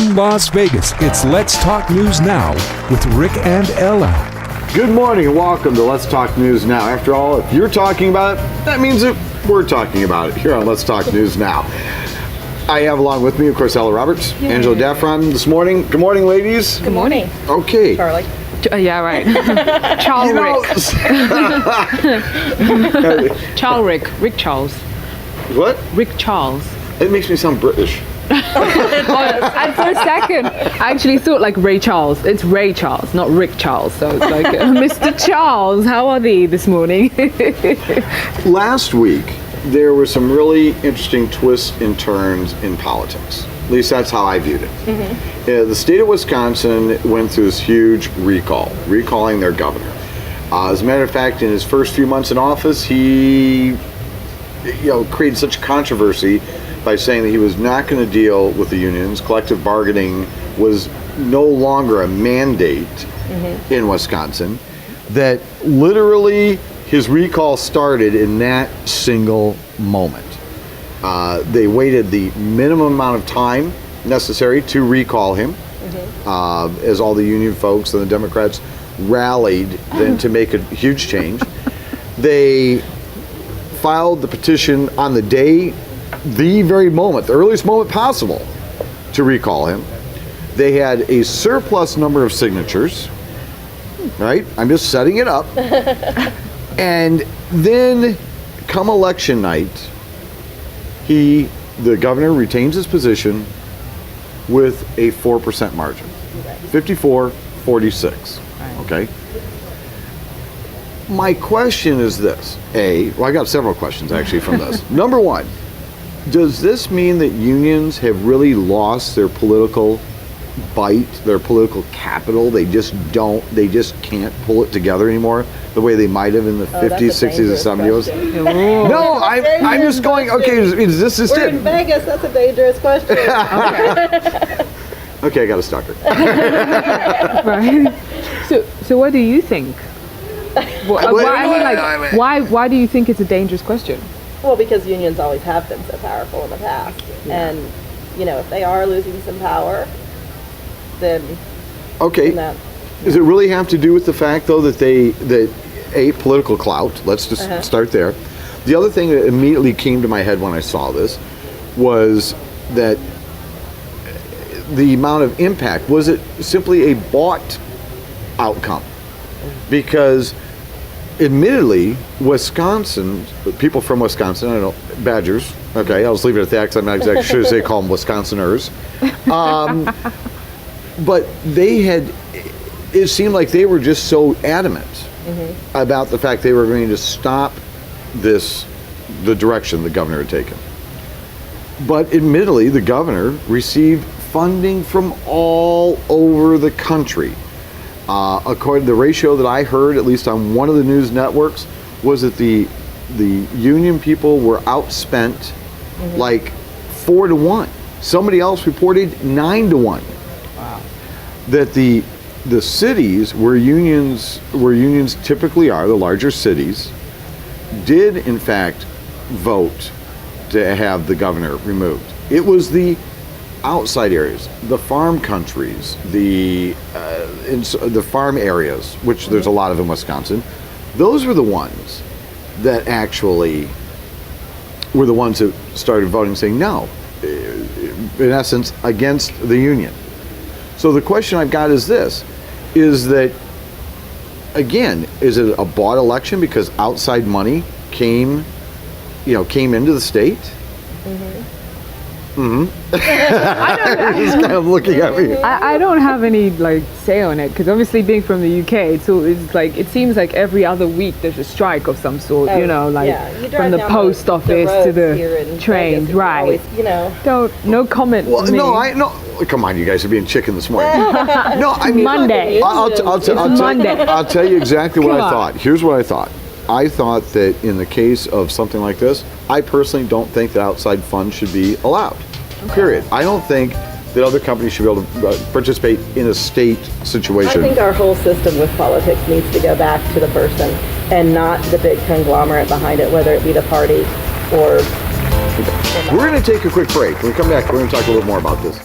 From Las Vegas, it's Let's Talk News Now with Rick and Ella. Good morning and welcome to Let's Talk News Now. After all, if you're talking about it, that means that we're talking about it here on Let's Talk News Now. I have along with me, of course, Ella Roberts, Angela Daffron this morning. Good morning, ladies. Good morning. Okay. Charlie. Yeah, right. Charles Rick. Rick Charles. What? Rick Charles. It makes me sound British. And for a second, I actually thought like Ray Charles. It's Ray Charles, not Rick Charles. So it's like, Mr. Charles, how are thee this morning? Last week, there were some really interesting twists and turns in politics. At least that's how I viewed it. Mm-hmm. The state of Wisconsin went through this huge recalling their governor. As a matter of fact, in his first few months in office, he created such controversy by saying that he was not going to deal with the unions. Collective bargaining was no longer a mandate in Wisconsin, that literally his recall started in that single moment. They waited the minimum amount of time necessary to recall him, as all the union folks and the Democrats rallied then to make a huge change. They filed the petition on the day, the very moment, the earliest moment possible to recall him. They had a surplus number of signatures, right? I'm just setting it up. And then come election night, the governor retains his position with a 4% margin, 54-46, okay? My question is this, I got several questions actually from this. Number one, does this mean that unions have really lost their political bite, their political capital? They just can't pull it together anymore the way they might have in the 50s, 60s, and 70s? No, I'm just going, okay, is this just We're it? in Vegas, that's a dangerous question. Okay, I got to stalk her. Right. So what do you think? Why do you think it's a dangerous question? Well, because unions always have been so powerful in the past. Yeah. And, if they are losing some power, then... Okay. Does it really have to do with the fact, though, that political clout, let's just start there. The other thing that immediately came to my head when I saw this was that the amount of impact, was it simply a bought outcome? Because admittedly, people from Wisconsin, I don't know, Badgers, okay, I'll just leave it at that because I'm not exactly sure they call them Wisconsiners. But it seemed like they were just so adamant about the fact they were going to stop the direction the governor had taken. But admittedly, the governor received funding from all over the country. According to the ratio that I heard, at least on one of the news networks, was that the union people were outspent like 4-1. Somebody else reported 9-1. Wow. That the cities where unions typically are, the larger cities, did in fact vote to have the governor removed. It was the outside areas, the farm countries, the farm areas, which there's a lot of in Wisconsin. Those were the ones that actually were the ones that started voting, saying no, in essence, against the union. So the question I've got is this: is that, again, is it a bought election because outside money came into the state? He's kind of looking at me. I don't have any say on it because obviously being from the UK, it seems like every other week there's a strike of some sort. From the post office to the trains, right? Always, no comment. Well, no. Come on, you guys are being chicken this morning. No, I mean Monday. I'll tell you exactly what I thought. Here's what I thought. I thought that in the case of something like this, I personally don't think that outside funds should be allowed. Period. I don't think that other companies should be able to participate in a state situation. I think our whole system with politics needs to go back to the person and not the big conglomerate behind it, whether it be the party or... We're going to take a quick break. When we come back, we're going to talk a little more about this.